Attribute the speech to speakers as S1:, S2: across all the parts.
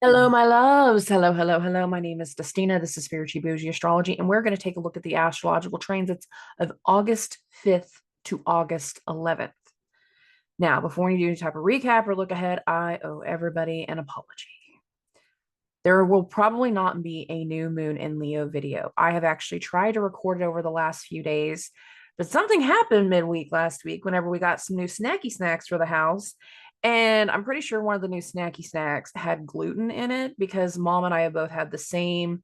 S1: Hello, my loves. Hello, hello, hello. My name is Dustina. This is Spiritual Boujee Astrology, and we're going to take a look at the astrological transits of August 5th to August 11th. Now, before we do any type of recap or look ahead, I owe everybody an apology. There will probably not be a new moon in Leo video. I have actually tried to record it over the last few days, but something happened midweek last week whenever we got some new snacky snacks for the house. And I'm pretty sure one of the new snacky snacks had gluten in it because mom and I have both had the same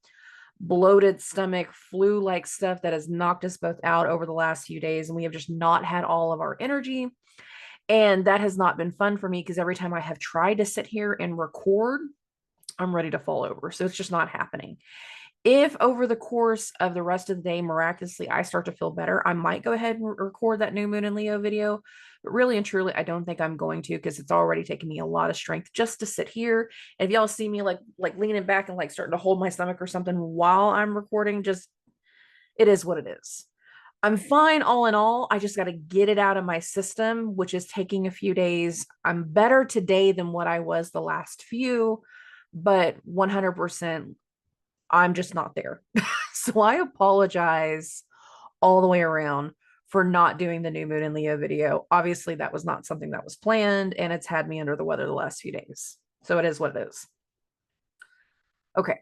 S1: bloated stomach, flu like stuff that has knocked us both out over the last few days. And we have just not had all of our energy. And that has not been fun for me because every time I have tried to sit here and record, I'm ready to fall over. So it's just not happening. If over the course of the rest of the day, miraculously, I start to feel better, I might go ahead and record that new moon in Leo video. But really and truly, I don't think I'm going to because it's already taken me a lot of strength just to sit here. And if y'all see me like leaning back and like starting to hold my stomach or something while I'm recording, just it is what it is. I'm fine all in all. I just got to get it out of my system, which is taking a few days. I'm better today than what I was the last few, but 100% I'm just not there. So I apologize all the way around for not doing the new moon in Leo video. Obviously, that was not something that was planned, and it's had me under the weather the last few days. So it is what it is. Okay.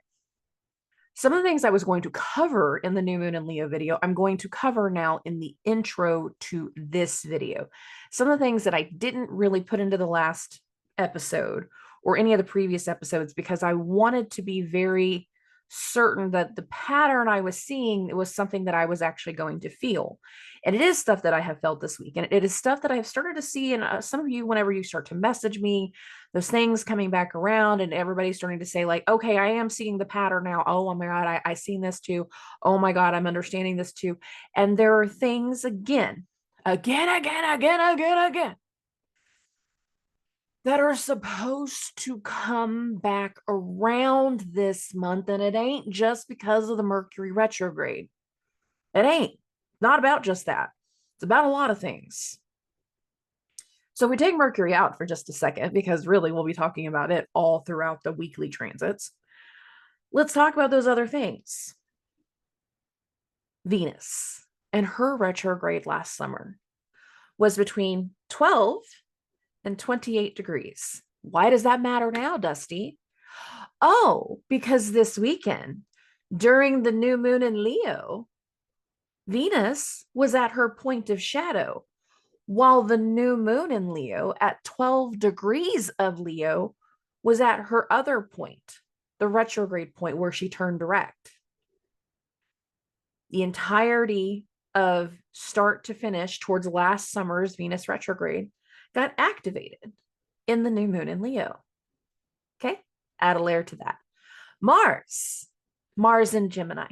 S1: Some of the things I was going to cover in the new moon and Leo video, I'm going to cover now in the intro to this video. Some of the things that I didn't really put into the last episode or any of the previous episodes because I wanted to be very certain that the pattern I was seeing was something that I was actually going to feel. And it is stuff that I have felt this week. And it is stuff that I have started to see in some of you, whenever you start to message me, those things coming back around and everybody's starting to say like, okay, I am seeing the pattern now. Oh my God, I seen this too. Oh my God, I'm understanding this too. And there are things again, again, that are supposed to come back around this month. And it ain't just because of the Mercury retrograde. It ain't. Not about just that. It's about a lot of things. So we take Mercury out for just a second, because really we'll be talking about it all throughout the weekly transits. Let's talk about those other things. Venus and her retrograde last summer was between 12 and 28 degrees. Why does that matter now, Dusty? Oh, because this weekend, during the new moon in Leo, Venus was at her point of shadow, while the new moon in Leo at 12 degrees of Leo was at her other point, the retrograde point where she turned direct. The entirety of start to finish towards last summer's Venus retrograde got activated in the new moon in Leo. Okay, add a layer to that. Mars in Gemini.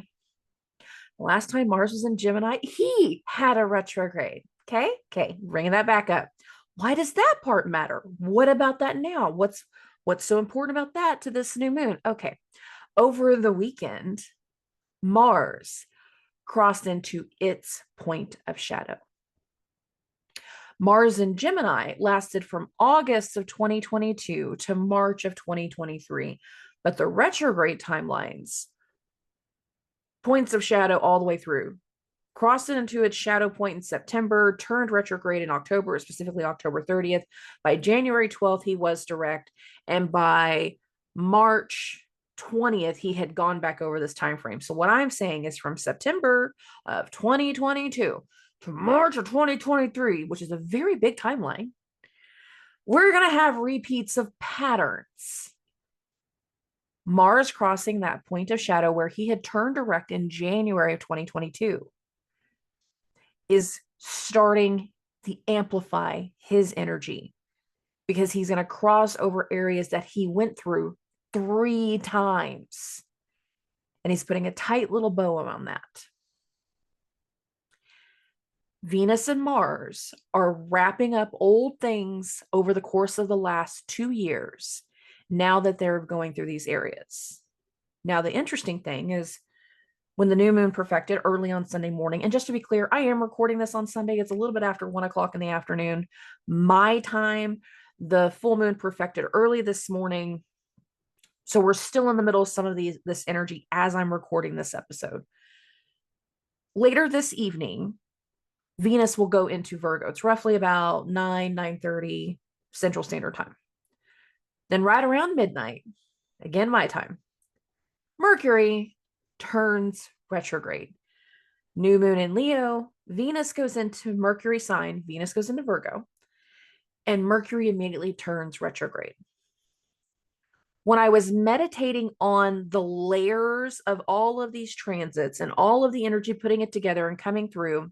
S1: Last time Mars was in Gemini, he had a retrograde. Okay, bringing that back up. Why does that part matter? What about that now? What's so important about that to this new moon? Okay, over the weekend, Mars crossed into its point of shadow. Mars in Gemini lasted from August of 2022 to March of 2023, but the retrograde timelines, points of shadow all the way through, crossed it into its shadow point in September, turned retrograde in October, specifically October 30th. By January 12th, he was direct. And by March 20th, he had gone back over this time frame. So what I'm saying is from September of 2022 to March of 2023, which is a very big timeline, we're going to have repeats of patterns. Mars crossing that point of shadow where he had turned direct in January of 2022 is starting to amplify his energy, because he's going to cross over areas that he went through 3 times. And he's putting a tight little bow on that. Venus and Mars are wrapping up old things over the course of the last 2 years, now that they're going through these areas. Now, the interesting thing is when the new moon perfected early on Sunday morning, and just to be clear, I am recording this on Sunday. It's a little bit after 1 o'clock in the afternoon, my time. The full moon perfected early this morning. So we're still in the middle of some of this energy as I'm recording this episode. Later this evening, Venus will go into Virgo. It's roughly about 9:30 Central Standard Time. Then right around midnight, again my time, Mercury turns retrograde. New moon in Leo, Venus goes into Mercury sign, Venus goes into Virgo, and Mercury immediately turns retrograde. When I was meditating on the layers of all of these transits and all of the energy, putting it together and coming through,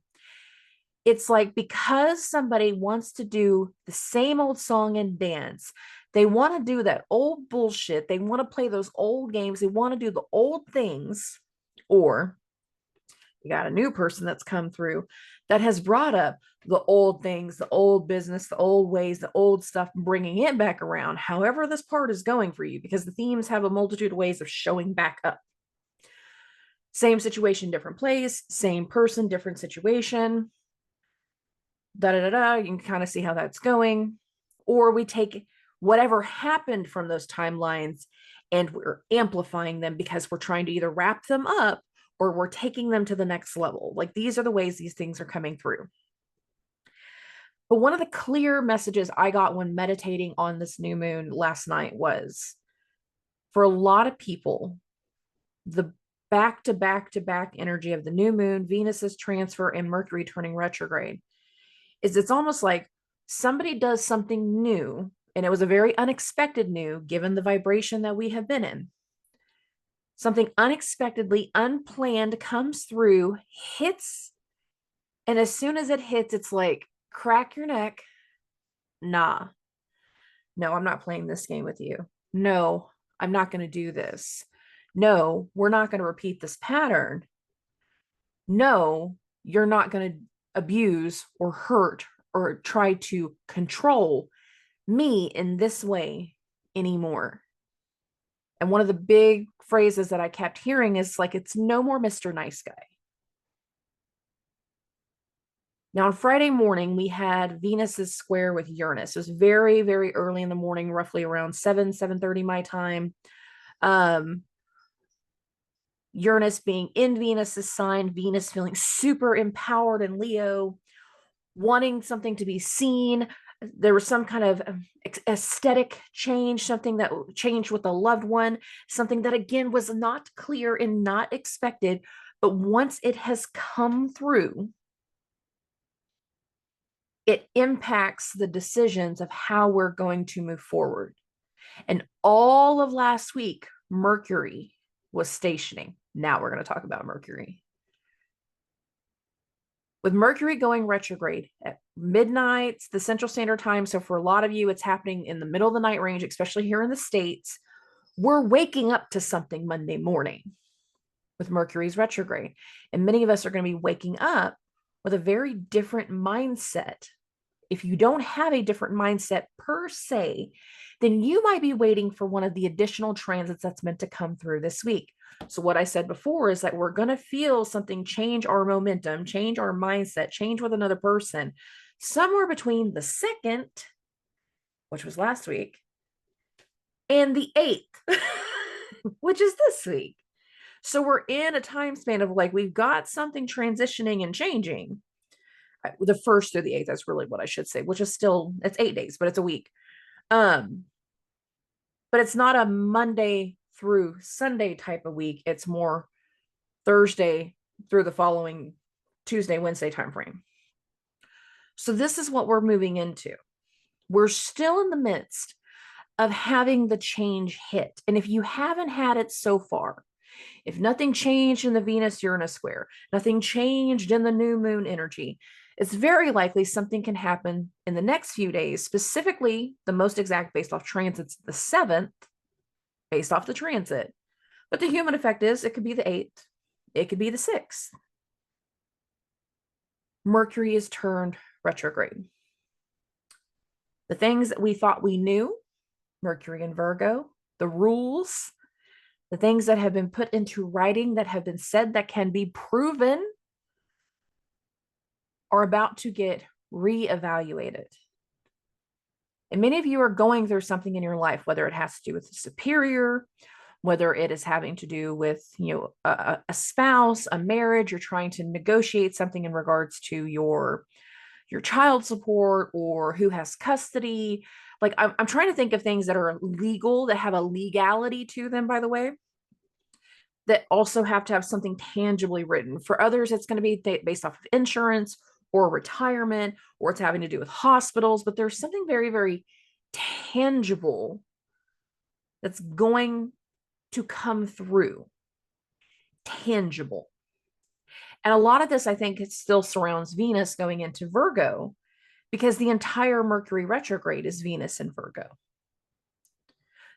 S1: it's like, because somebody wants to do the same old song and dance, they want to do that old bullshit, they want to play those old games, they want to do the old things, or you got a new person that's come through that has brought up the old things, the old business, the old ways, the old stuff, bringing it back around, however this part is going for you, because the themes have a multitude of ways of showing back up. Same situation, different place, same person, different situation. You can kind of see how that's going. Or we take whatever happened from those timelines and we're amplifying them because we're trying to either wrap them up or we're taking them to the next level. Like, these are the ways these things are coming through. But one of the clear messages I got when meditating on this new moon last night was, for a lot of people, the back to back to back energy of the new moon, Venus's transfer, and Mercury turning retrograde is, it's almost like somebody does something new, and it was a very unexpected new given the vibration that we have been in. Something unexpectedly unplanned comes through, hits, and as soon as it hits, it's like, crack your neck. Nah, no, I'm not playing this game with you. No, I'm not going to do this. No, we're not going to repeat this pattern. No, you're not going to abuse or hurt or try to control me in this way anymore. And one of the big phrases that I kept hearing is like, it's no more Mr. Nice Guy. Now, on Friday morning, we had Venus's square with Uranus. It was very, very early in the morning, roughly around 7:30 my time. Uranus being in Venus's sign, Venus feeling super empowered in Leo, wanting something to be seen. There was some kind of aesthetic change, something that changed with a loved one, something that, again, was not clear and not expected. But once it has come through, it impacts the decisions of how we're going to move forward. And all of last week, Mercury was stationing. Now we're going to talk about Mercury. With Mercury going retrograde at midnight, the Central Standard Time. So for a lot of you, it's happening in the middle of the night range, especially here in the States. We're waking up to something Monday morning with Mercury's retrograde. And many of us are going to be waking up with a very different mindset. If you don't have a different mindset per se, then you might be waiting for one of the additional transits that's meant to come through this week. So what I said before is that we're going to feel something change our momentum, change our mindset, change with another person somewhere between the 2nd, which was last week, and the 8th, which is this week. So we're in a time span of like, we've got something transitioning and changing. The 1st through the 8th, that's really what I should say, which is still, it's 8 days, but it's a week. But it's not a Monday through Sunday type of week. It's more Thursday through the following Tuesday, Wednesday timeframe. So this is what we're moving into. We're still in the midst of having the change hit. And if you haven't had it so far, if nothing changed in the Venus-Uranus square, nothing changed in the new moon energy, it's very likely something can happen in the next few days, specifically the most exact based off transits, the 7th, based off the transit. But the human effect is, it could be the 8th, it could be the 6th. Mercury is turned retrograde. The things that we thought we knew, Mercury and Virgo, the rules, the things that have been put into writing, that have been said, that can be proven, are about to get reevaluated. And many of you are going through something in your life, whether it has to do with a superior, whether it is having to do with, a spouse, a marriage, you're trying to negotiate something in regards to your child support or who has custody. Like I'm trying to think of things that are legal, that have a legality to them, by the way, that also have to have something tangibly written. For others, it's going to be based off of insurance or retirement, or it's having to do with hospitals, but there's something very, very tangible that's going to come through. Tangible. And a lot of this, I think, it still surrounds Venus going into Virgo, because the entire Mercury retrograde is Venus in Virgo.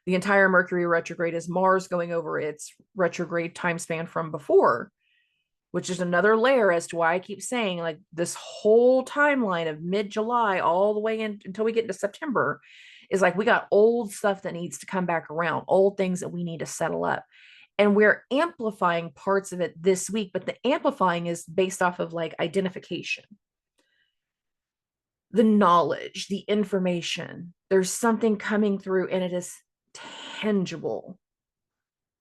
S1: The entire Mercury retrograde is Mars going over its retrograde time span from before, which is another layer as to why I keep saying, like, this whole timeline of mid-July all the way in until we get into September is like, we got old stuff that needs to come back around, old things that we need to settle up. And we're amplifying parts of it this week, but the amplifying is based off of like identification, the knowledge, the information. There's something coming through and it is tangible.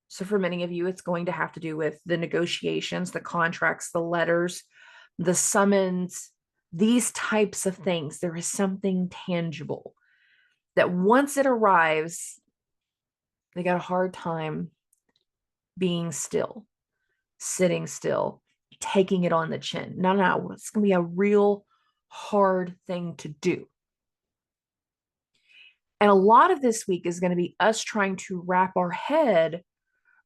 S1: So for many of you, it's going to have to do with the negotiations, the contracts, the letters, the summons, these types of things. There is something tangible that once it arrives, they got a hard time being still, sitting still, taking it on the chin. No, it's going to be a real hard thing to do. And a lot of this week is going to be us trying to wrap our head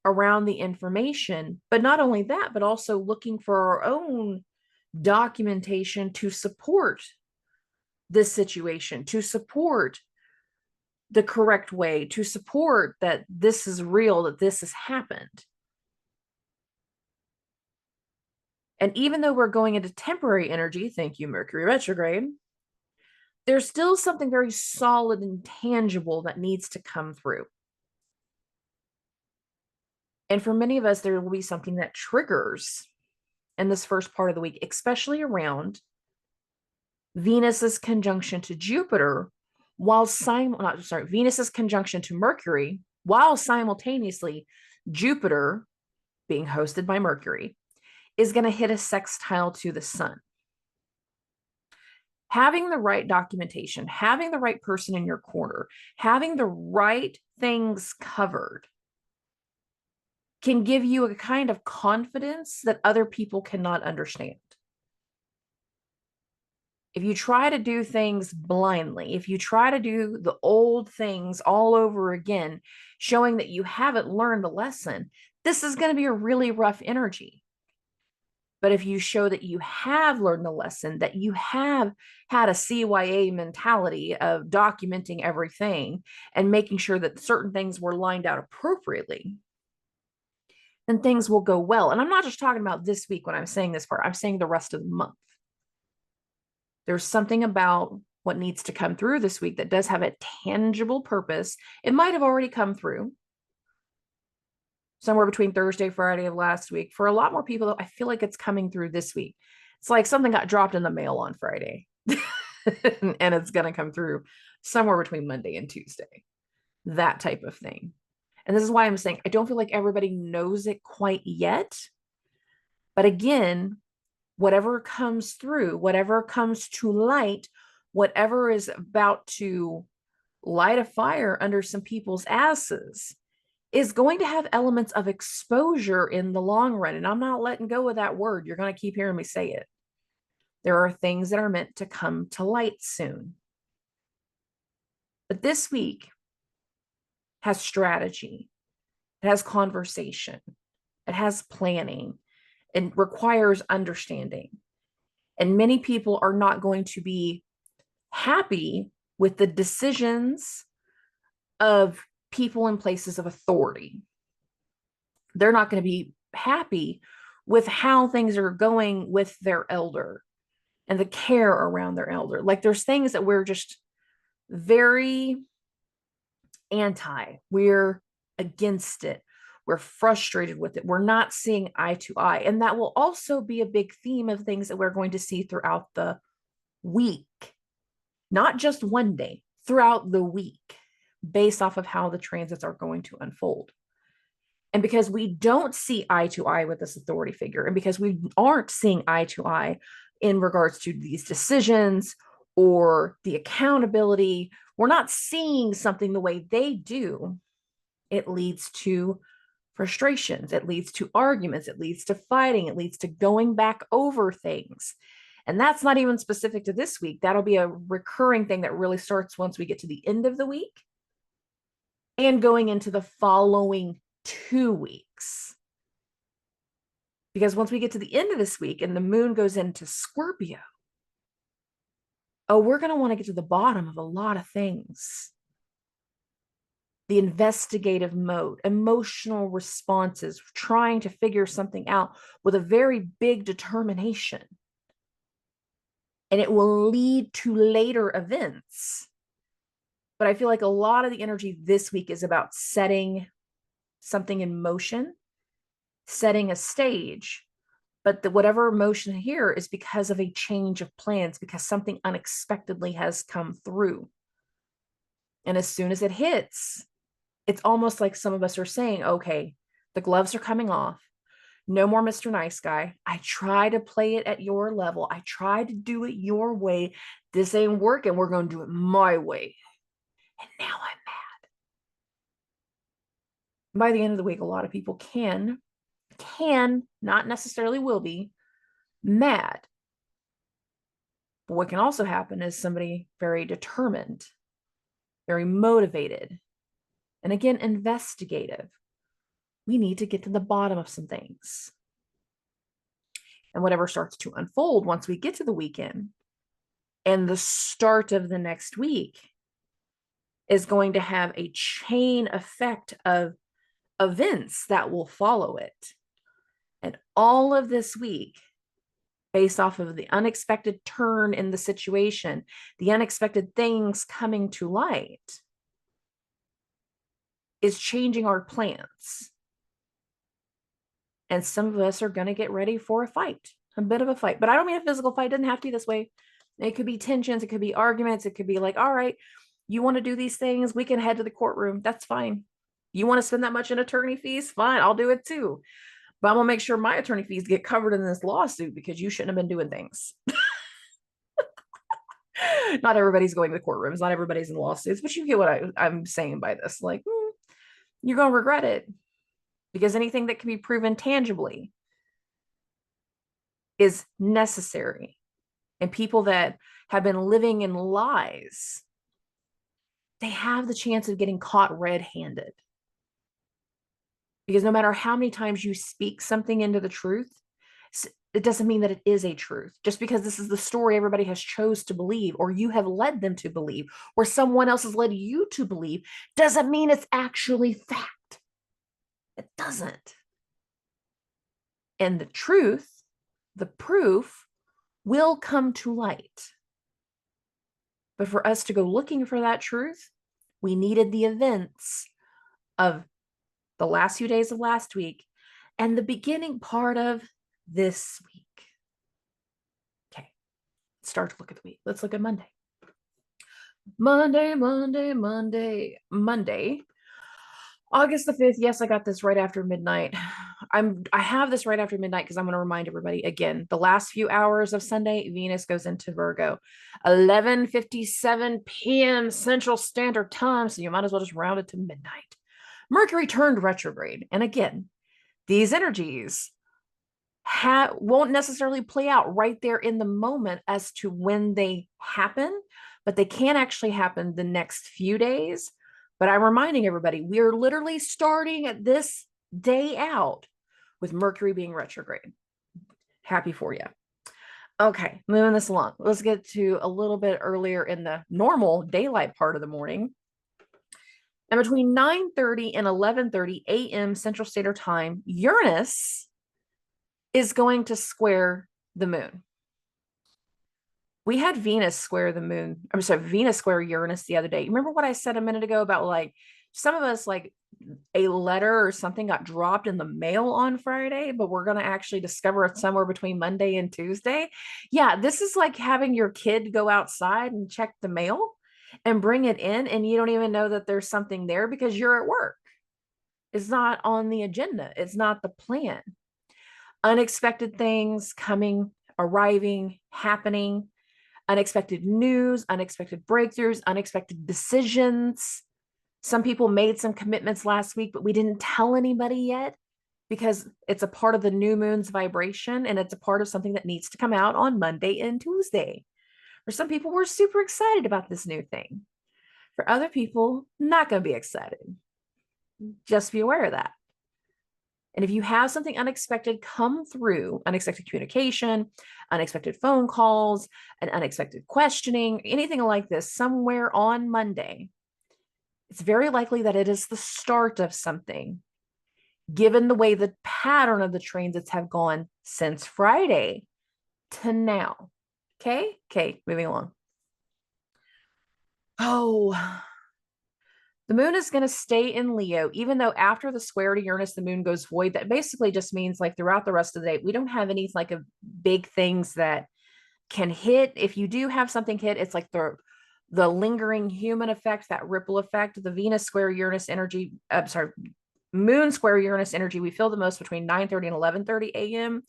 S1: around the information, but not only that, but also looking for our own documentation to support this situation, to support the correct way, to support that this is real, that this has happened. And even though we're going into temporary energy, thank you, Mercury retrograde, there's still something very solid and tangible that needs to come through. And for many of us, there will be something that triggers in this first part of the week, especially around Venus's conjunction to Jupiter, Venus's conjunction to Mercury, while simultaneously Jupiter, being hosted by Mercury, is going to hit a sextile to the sun. Having the right documentation, having the right person in your corner, having the right things covered can give you a kind of confidence that other people cannot understand. If you try to do things blindly, if you try to do the old things all over again, showing that you haven't learned the lesson, this is going to be a really rough energy. But if you show that you have learned the lesson, that you have had a CYA mentality of documenting everything and making sure that certain things were lined out appropriately, then things will go well. And I'm not just talking about this week when I'm saying this part, I'm saying the rest of the month. There's something about what needs to come through this week that does have a tangible purpose. It might have already come through somewhere between Thursday, Friday of last week. For a lot more people, I feel like it's coming through this week. It's like something got dropped in the mail on Friday and it's going to come through somewhere between Monday and Tuesday, that type of thing. And this is why I'm saying I don't feel like everybody knows it quite yet. But again, whatever comes through, whatever comes to light, whatever is about to light a fire under some people's asses is going to have elements of exposure in the long run. And I'm not letting go of that word. You're going to keep hearing me say it. There are things that are meant to come to light soon. But this week has strategy. It has conversation. It has planning. It requires understanding. And many people are not going to be happy with the decisions of people in places of authority. They're not going to be happy with how things are going with their elder and the care around their elder. Like there's things that we're just very anti. We're against it. We're frustrated with it. We're not seeing eye to eye. And that will also be a big theme of things that we're going to see throughout the week. Not just one day, throughout the week based off of how the transits are going to unfold. And because we don't see eye to eye with this authority figure, and because we aren't seeing eye to eye in regards to these decisions or the accountability, we're not seeing something the way they do, it leads to frustrations, it leads to arguments, it leads to fighting, it leads to going back over things. And that's not even specific to this week. That'll be a recurring thing that really starts once we get to the end of the week and going into the following 2 weeks. Because once we get to the end of this week and the moon goes into Scorpio, we're going to want to get to the bottom of a lot of things. The investigative mode, emotional responses, trying to figure something out with a very big determination. And it will lead to later events. But I feel like a lot of the energy this week is about setting something in motion, setting a stage. But whatever emotion here is because of a change of plans, because something unexpectedly has come through. And as soon as it hits, it's almost like some of us are saying, okay, the gloves are coming off. No more Mr. Nice Guy. I try to play it at your level. I try to do it your way. This ain't working. We're going to do it my way. And now I'm mad. By the end of the week, a lot of people can, not necessarily will be, mad. But what can also happen is somebody very determined, very motivated, and again, investigative. We need to get to the bottom of some things. And whatever starts to unfold once we get to the weekend and the start of the next week is going to have a chain effect of events that will follow it. And all of this week, based off of the unexpected turn in the situation, the unexpected things coming to light, is changing our plans. And some of us are going to get ready for a bit of a fight. But I don't mean a physical fight. It doesn't have to be this way. It could be tensions. It could be arguments. It could be like, all right, you want to do these things? We can head to the courtroom. That's fine. You want to spend that much in attorney fees? Fine, I'll do it too. But I'm going to make sure my attorney fees get covered in this lawsuit because you shouldn't have been doing things. Not everybody's going to the courtrooms. Not everybody's in lawsuits. But you get what I'm saying by this. Like, you're going to regret it. Because anything that can be proven tangibly is necessary. And people that have been living in lies, they have the chance of getting caught red-handed. Because no matter how many times you speak something into the truth, it doesn't mean that it is a truth. Just because this is the story everybody has chose to believe, or you have led them to believe, or someone else has led you to believe, doesn't mean it's actually fact. It doesn't. And the truth, the proof, will come to light. But for us to go looking for that truth, we needed the events of the last few days of last week and the beginning part of this week. Okay, let's start to look at the week. Let's look at Monday. Monday. August the 5th. Yes, I got this right after midnight. I have this right after midnight because I'm going to remind everybody again, the last few hours of Sunday, Venus goes into Virgo, 11:57 p.m. Central Standard Time. So you might as well just round it to midnight. Mercury turned retrograde. And again, these energies won't necessarily play out right there in the moment as to when they happen, but they can actually happen the next few days. But I'm reminding everybody, we are literally starting at this day out with Mercury being retrograde. Happy for you. Okay, moving this along. Let's get to a little bit earlier in the normal daylight part of the morning. And between 9:30 and 11:30 a.m. Central Standard Time, Uranus is going to square the moon. We had Venus square the moon. I'm sorry, Venus square Uranus the other day. Remember what I said a minute ago about like some of us, like a letter or something got dropped in the mail on Friday, but we're going to actually discover it somewhere between Monday and Tuesday. Yeah, this is like having your kid go outside and check the mail. and bring it in, and you don't even know that there's something there because you're at work. It's not on the agenda. It's not the plan. Unexpected things coming, arriving, happening, unexpected news, unexpected breakthroughs, unexpected decisions. Some people made some commitments last week, but we didn't tell anybody yet because it's a part of the new moon's vibration, and it's a part of something that needs to come out on Monday and Tuesday. For some people, we're super excited about this new thing. For other people, not going to be excited. Just be aware of that. And if you have something unexpected come through, unexpected communication, unexpected phone calls, an unexpected questioning, anything like this somewhere on Monday, it's very likely that it is the start of something, given the way the pattern of the transits have gone since Friday to now. Okay, moving along. Oh, the moon is going to stay in Leo, even though after the square to Uranus, the moon goes void. That basically just means like throughout the rest of the day, we don't have any like a big things that can hit. If you do have something hit, it's like the lingering human effect, that ripple effect, the Venus square Uranus energy, moon square Uranus energy, we feel the most between 9:30 and 11:30 a.m.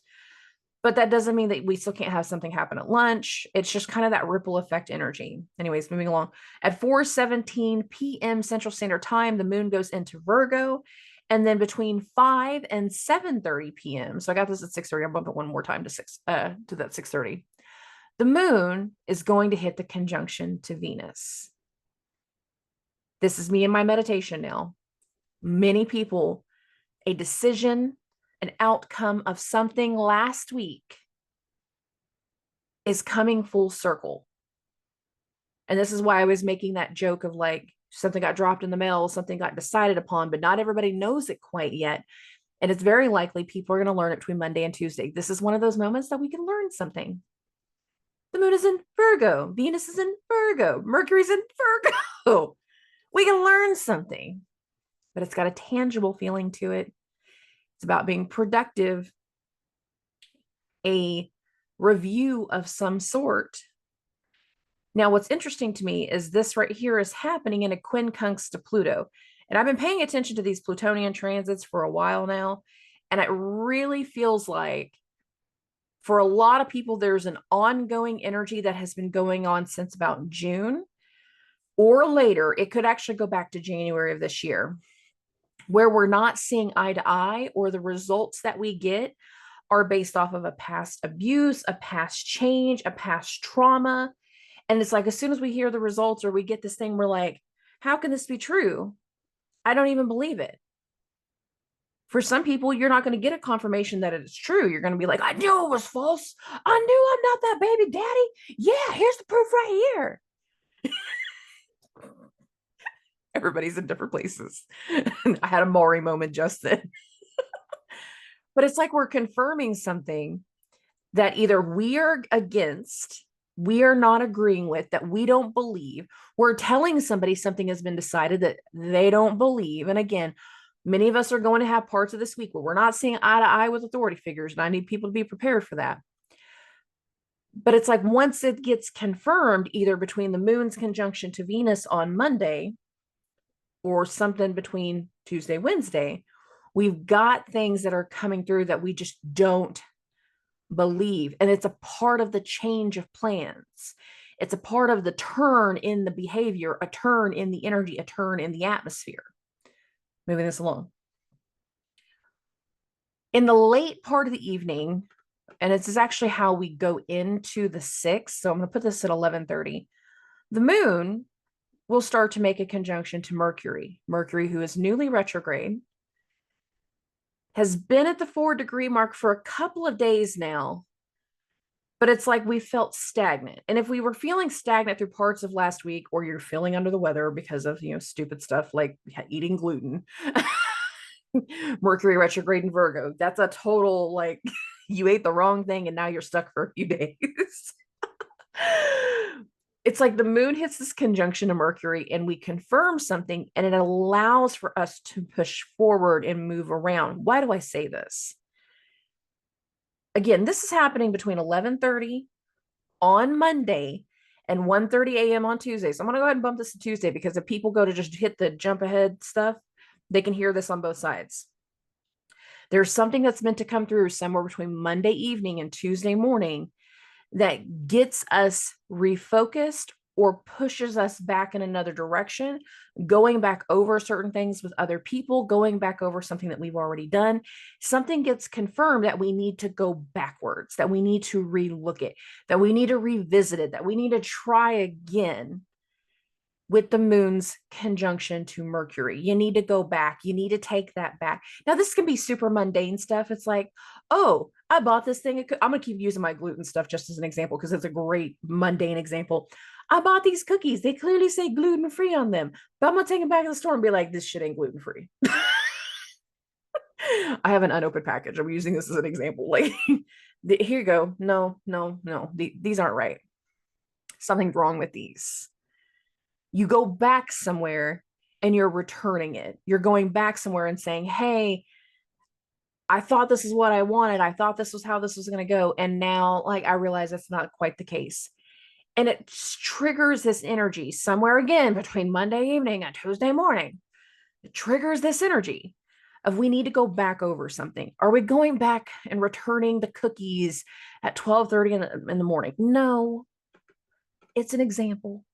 S1: But that doesn't mean that we still can't have something happen at lunch. It's just kind of that ripple effect energy. Anyways, moving along. At 4:17 p.m. Central Standard Time, the moon goes into Virgo. And then between 5 and 7:30 p.m. So I got this at 6:30. I'm bumping it one more time to that 6:30. The moon is going to hit the conjunction to Venus. This is me in my meditation now. Many people, a decision, an outcome of something last week is coming full circle. And this is why I was making that joke of like something got dropped in the mail, something got decided upon, but not everybody knows it quite yet. And it's very likely people are going to learn it between Monday and Tuesday. This is one of those moments that we can learn something. The moon is in Virgo. Venus is in Virgo. Mercury's in Virgo. We can learn something, but it's got a tangible feeling to it. It's about being productive, a review of some sort. Now, what's interesting to me is this right here is happening in a quincunx to Pluto. And I've been paying attention to these Plutonian transits for a while now. And it really feels like for a lot of people, there's an ongoing energy that has been going on since about June or later. It could actually go back to January of this year, where we're not seeing eye to eye, or the results that we get are based off of a past abuse, a past change, a past trauma. And it's like, as soon as we hear the results or we get this thing, we're like, how can this be true? I don't even believe it. For some people, you're not going to get a confirmation that it's true. You're going to be like, I knew it was false. I knew I'm not that baby daddy. Yeah, here's the proof right here. Everybody's in different places. I had a Maury moment just then. But it's like we're confirming something that either we are against, we are not agreeing with, that we don't believe. We're telling somebody something has been decided that they don't believe. And again, many of us are going to have parts of this week where we're not seeing eye to eye with authority figures, and I need people to be prepared for that. But it's like once it gets confirmed, either between the moon's conjunction to Venus on Monday or something between Tuesday, Wednesday, we've got things that are coming through that we just don't believe. And it's a part of the change of plans. It's a part of the turn in the behavior, a turn in the energy, a turn in the atmosphere. Moving this along. In the late part of the evening, and this is actually how we go into the 6th. So I'm going to put this at 11:30. The moon will start to make a conjunction to Mercury. Mercury, who is newly retrograde, has been at the 4-degree mark for a couple of days now, but it's like we felt stagnant. And if we were feeling stagnant through parts of last week, or you're feeling under the weather because of, stupid stuff like eating gluten, Mercury retrograde in Virgo, that's a total, like, you ate the wrong thing and now you're stuck for a few days. It's like the moon hits this conjunction to Mercury and we confirm something, and it allows for us to push forward and move around. Why do I say this? Again, this is happening between 11:30 on Monday and 1:30 a.m. on Tuesday. So I'm going to go ahead and bump this to Tuesday, because if people go to just hit the jump ahead stuff, they can hear this on both sides. There's something that's meant to come through somewhere between Monday evening and Tuesday morning that gets us refocused or pushes us back in another direction, going back over certain things with other people, going back over something that we've already done. Something gets confirmed that we need to go backwards, that we need to relook it, that we need to revisit it, that we need to try again with the moon's conjunction to Mercury. You need to go back. You need to take that back. Now, this can be super mundane stuff. It's like, oh, I bought this thing. I'm going to keep using my gluten stuff just as an example, because it's a great mundane example. I bought these cookies. They clearly say gluten-free on them, but I'm going to take them back to the store and be like, this shit ain't gluten-free. I have an unopened package. I'm using this as an example. Like, here you go. No. These aren't right. Something's wrong with these. You go back somewhere and you're returning it. You're going back somewhere and saying, hey, I thought this is what I wanted. I thought this was how this was going to go. And now, like, I realize that's not quite the case. And it triggers this energy somewhere again between Monday evening and Tuesday morning. It triggers this energy of we need to go back over something. Are we going back and returning the cookies at 12:30 in the morning? No, it's an example.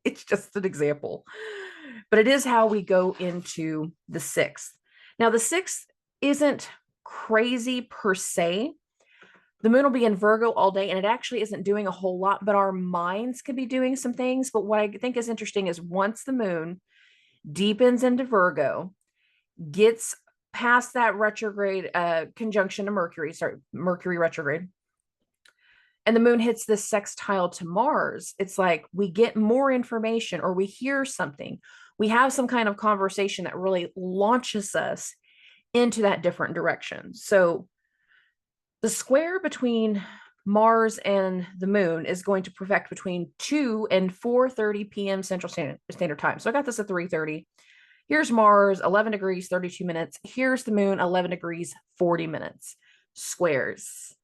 S1: It's just an example, but it is how we go into the 6th. Now, the 6th isn't crazy per se. The moon will be in Virgo all day, and it actually isn't doing a whole lot, but our minds could be doing some things. But what I think is interesting is once the moon deepens into Virgo, gets past that retrograde conjunction to Mercury retrograde, and the moon hits this sextile to Mars, it's like we get more information, or we hear something. We have some kind of conversation that really launches us into that different direction. So the square between Mars and the moon is going to perfect between 2 and 4:30 p.m. Central Standard Time. So I got this at 3:30. Here's Mars, 11 degrees, 32 minutes. Here's the moon, 11 degrees, 40 minutes. Squares.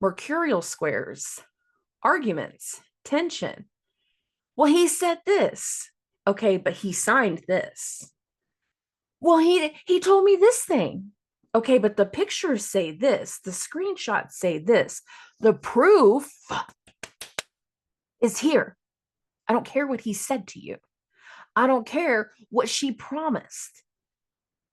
S1: Mercurial squares, arguments, tension. Well, he said this. Okay, but he signed this. Well, he told me this thing. Okay, but the pictures say this. The screenshots say this. The proof is here. I don't care what he said to you. I don't care what she promised.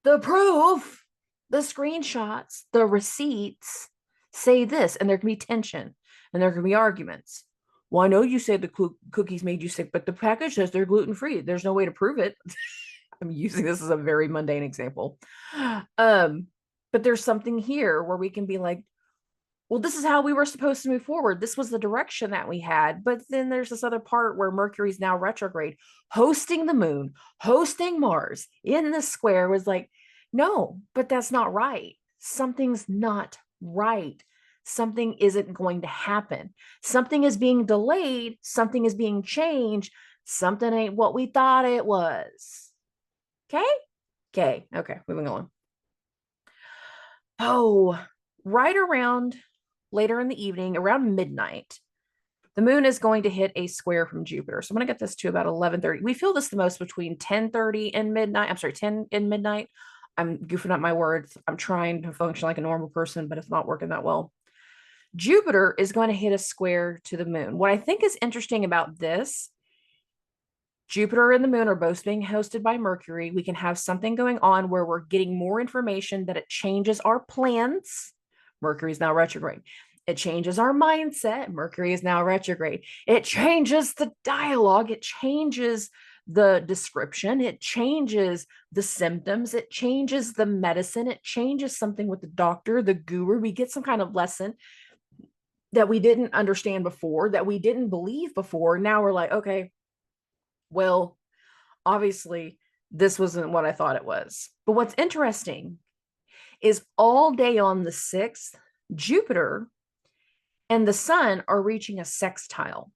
S1: The proof, the screenshots, the receipts say this, and there can be tension and there can be arguments. Well, I know you said the cookies made you sick, but the package says they're gluten-free. There's no way to prove it. I'm using this as a very mundane example. But there's something here where we can be like, well, this is how we were supposed to move forward. This was the direction that we had. But then there's this other part where Mercury's now retrograde, hosting the moon, hosting Mars in the square, was like, no, but that's not right. Something's not right. Something isn't going to happen. Something is being delayed. Something is being changed. Something ain't what we thought it was. Okay, moving on. Oh, right around later in the evening, around midnight, the moon is going to hit a square from Jupiter. So I'm going to get this to about 11:30. We feel this the most between 10:30 and midnight. I'm sorry, 10 and midnight. I'm goofing up my words. I'm trying to function like a normal person, but it's not working that well. Jupiter is going to hit a square to the moon. What I think is interesting about this, Jupiter and the moon are both being hosted by Mercury. We can have something going on where we're getting more information that it changes our plans. Mercury is now retrograde. It changes our mindset. Mercury is now retrograde. It changes the dialogue. It changes the description. It changes the symptoms. It changes the medicine. It changes something with the doctor, the guru. We get some kind of lesson that we didn't understand before, that we didn't believe before. Now we're like, okay, well, obviously this wasn't what I thought it was. But what's interesting is all day on the 6th, Jupiter and the sun are reaching a sextile.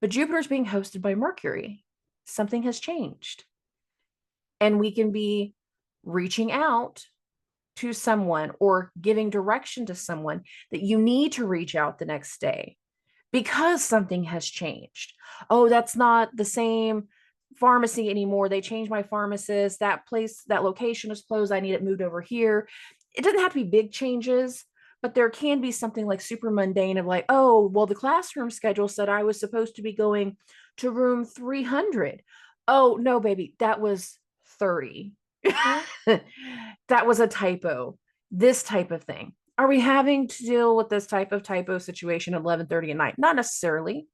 S1: But Jupiter's being hosted by Mercury. Something has changed. And we can be reaching out to someone or giving direction to someone that you need to reach out the next day. because something has changed. Oh, that's not the same pharmacy anymore. They changed my pharmacist. That place, that location is closed. I need it moved over here. It doesn't have to be big changes, but there can be something like super mundane of like, oh, well, the classroom schedule said I was supposed to be going to room 300. Oh, no, baby, that was 30. That was a typo. This type of thing. Are we having to deal with this type of typo situation at 11:30 at night? Not necessarily.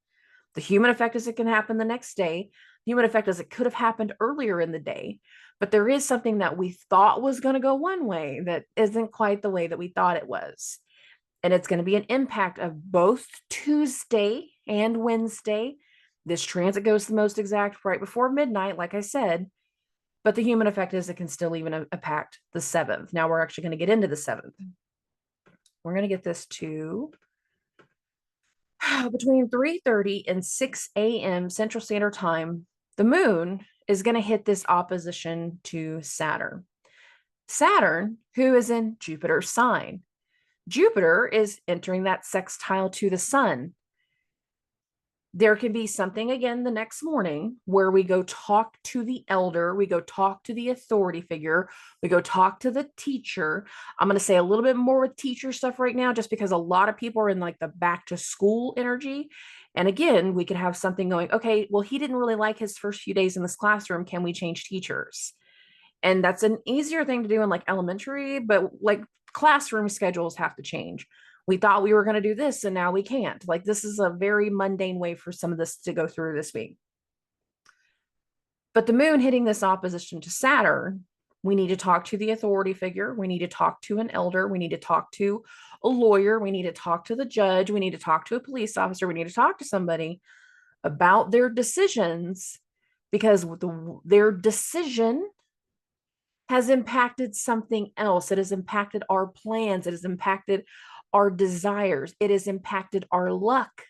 S1: The human effect is it can happen the next day. The human effect is it could have happened earlier in the day, but there is something that we thought was going to go one way that isn't quite the way that we thought it was. And it's going to be an impact of both Tuesday and Wednesday. This transit goes the most exact right before midnight, like I said, but the human effect is it can still even impact the 7th. Now we're actually going to get into the 7th. We're going to get this to between 3:30 and 6 a.m. Central Standard Time. The moon is going to hit this opposition to Saturn. Saturn, who is in Jupiter's sign. Jupiter is entering that sextile to the sun. There can be something again the next morning where we go talk to the elder, we go talk to the authority figure, we go talk to the teacher. I'm going to say a little bit more with teacher stuff right now, just because a lot of people are in like the back to school energy. And again, we could have something going, okay, well, he didn't really like his first few days in this classroom. Can we change teachers? And that's an easier thing to do in like elementary, but like classroom schedules have to change. We thought we were going to do this and now we can't. Like, this is a very mundane way for some of this to go through this week. But the moon hitting this opposition to Saturn, we need to talk to the authority figure. We need to talk to an elder. We need to talk to a lawyer. We need to talk to the judge. We need to talk to a police officer. We need to talk to somebody about their decisions, because their decision has impacted something else. It has impacted our plans. It has impacted our desires. It has impacted our luck.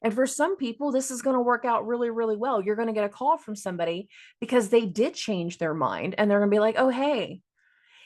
S1: And for some people, this is going to work out really, really well. You're going to get a call from somebody because they did change their mind and they're going to be like, oh, hey,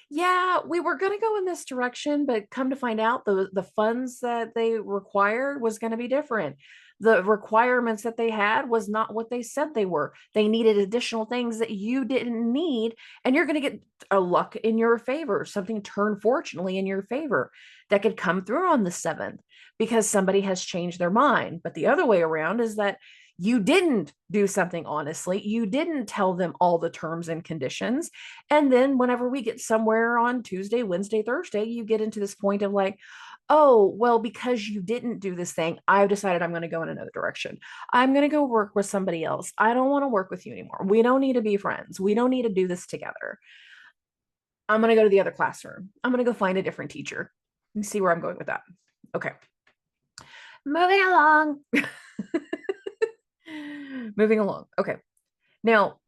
S1: yeah, we were going to go in this direction, but come to find out the funds that they required was going to be different. The requirements that they had was not what they said they were. They needed additional things that you didn't need, and you're going to get a luck in your favor, something turned fortunately in your favor that could come through on the 7th because somebody has changed their mind. But the other way around is that you didn't do something honestly. You didn't tell them all the terms and conditions. And then whenever we get somewhere on Tuesday, Wednesday, Thursday, you get into this point of like, oh, well, because you didn't do this thing, I've decided I'm going to go in another direction. I'm going to go work with somebody else. I don't want to work with you anymore. We don't need to be friends. We don't need to do this together. I'm going to go to the other classroom. I'm going to go find a different teacher and see where I'm going with that. Okay. Moving along. Moving along. Okay. Now,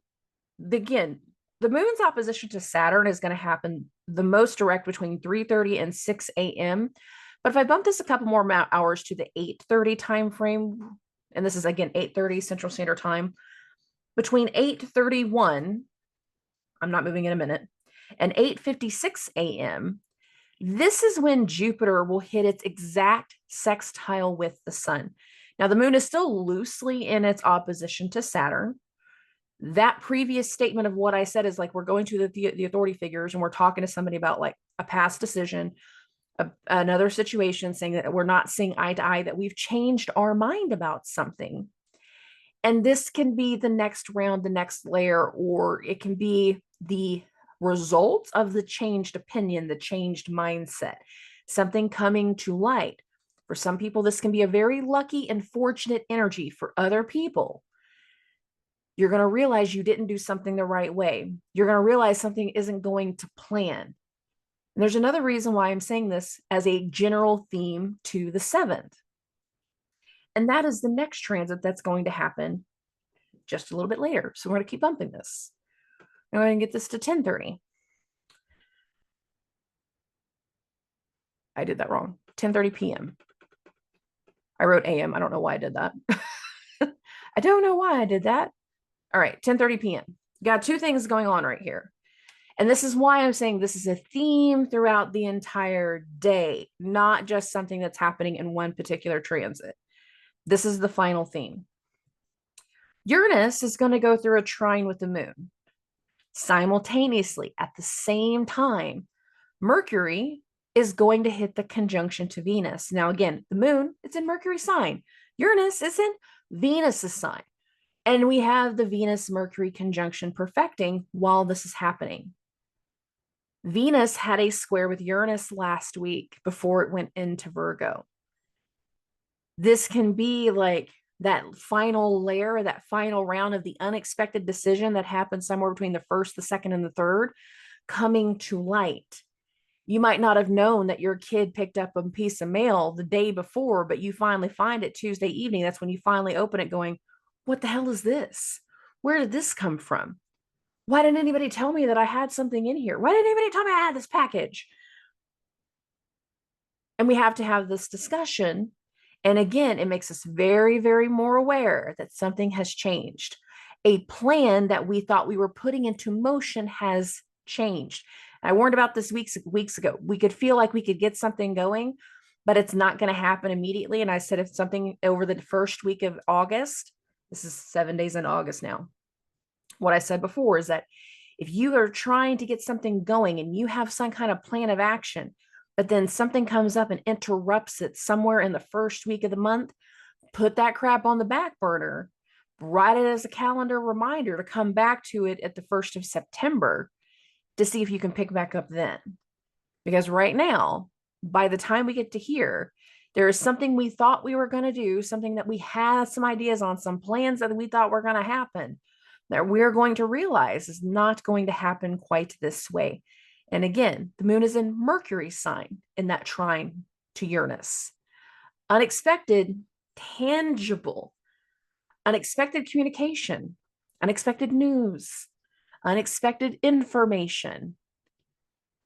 S1: again, the moon's opposition to Saturn is going to happen the most direct between 3:30 and 6 a.m. But if I bump this a couple more hours to the 8:30 time frame, and this is again 8:30 Central Standard Time, between 8:31, I'm not moving in a minute, and 8:56 a.m., this is when Jupiter will hit its exact sextile with the sun. Now, the moon is still loosely in its opposition to Saturn. That previous statement of what I said is like, we're going to the authority figures and we're talking to somebody about like a past decision, another situation, saying that we're not seeing eye to eye, that we've changed our mind about something. And this can be the next round, the next layer, or it can be the result of the changed opinion, the changed mindset, something coming to light. For some people, this can be a very lucky and fortunate energy. For other people, you're going to realize you didn't do something the right way. You're going to realize something isn't going to plan. And there's another reason why I'm saying this as a general theme to the 7th. And that is the next transit that's going to happen just a little bit later. So we're going to keep bumping this. I'm going to get this to 10:30. I did that wrong. 10:30 p.m. I wrote AM. I don't know why I did that. I don't know why I did that. All right, 10:30 p.m. Got two things going on right here. And this is why I'm saying this is a theme throughout the entire day, not just something that's happening in one particular transit. This is the final theme. Uranus is going to go through a trine with the moon. Simultaneously, at the same time, Mercury is going to hit the conjunction to Venus. Now, again, the moon, it's in Mercury's sign. Uranus is in Venus's sign. And we have the Venus-Mercury conjunction perfecting while this is happening. Venus had a square with Uranus last week before it went into Virgo. This can be like that final layer, that final round of the unexpected decision that happens somewhere between the first, the second, and the third coming to light. You might not have known that your kid picked up a piece of mail the day before, but you finally find it Tuesday evening. That's when you finally open it going, what the hell is this? Where did this come from? Why didn't anybody tell me that I had something in here? Why didn't anybody tell me I had this package? And we have to have this discussion. And again, it makes us very, very more aware that something has changed. A plan that we thought we were putting into motion has changed. I warned about this weeks ago. We could feel like we could get something going, but it's not going to happen immediately. And I said, if something over the first week of August, this is 7 days in August now. What I said before is that if you are trying to get something going and you have some kind of plan of action, but then something comes up and interrupts it somewhere in the first week of the month, put that crap on the back burner, write it as a calendar reminder to come back to it at the 1st of September to see if you can pick back up then. Because right now, by the time we get to here, there is something we thought we were going to do, something that we had some ideas on, some plans that we thought were going to happen, that we're going to realize is not going to happen quite this way. And again, the moon is in Mercury's sign in that trine to Uranus. Unexpected, tangible, unexpected communication, unexpected news, unexpected information,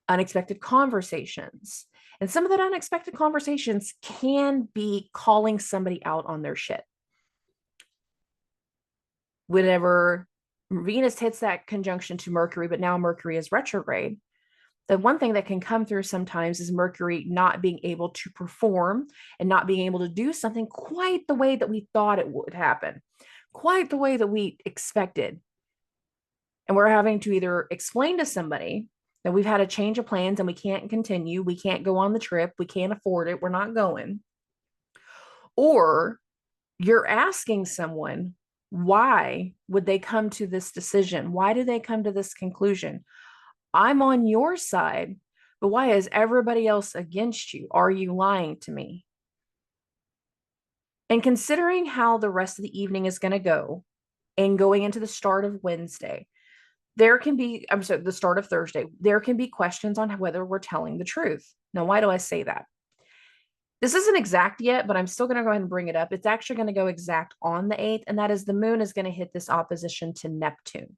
S1: unexpected conversations. And some of that unexpected conversations can be calling somebody out on their shit. Whenever Venus hits that conjunction to Mercury, but now Mercury is retrograde, the one thing that can come through sometimes is Mercury not being able to perform and not being able to do something quite the way that we thought it would happen, quite the way that we expected. And we're having to either explain to somebody that we've had a change of plans and we can't continue, we can't go on the trip, we can't afford it, we're not going. Or you're asking someone, why would they come to this decision? Why do they come to this conclusion? I'm on your side, but why is everybody else against you? Are you lying to me? And considering how the rest of the evening is going to go and going into the start of Wednesday, there can be, I'm sorry, the start of Thursday, there can be questions on whether we're telling the truth. Now, why do I say that? This isn't exact yet, but I'm still going to go ahead and bring it up. It's actually going to go exact on the 8th, and that is the moon is going to hit this opposition to Neptune.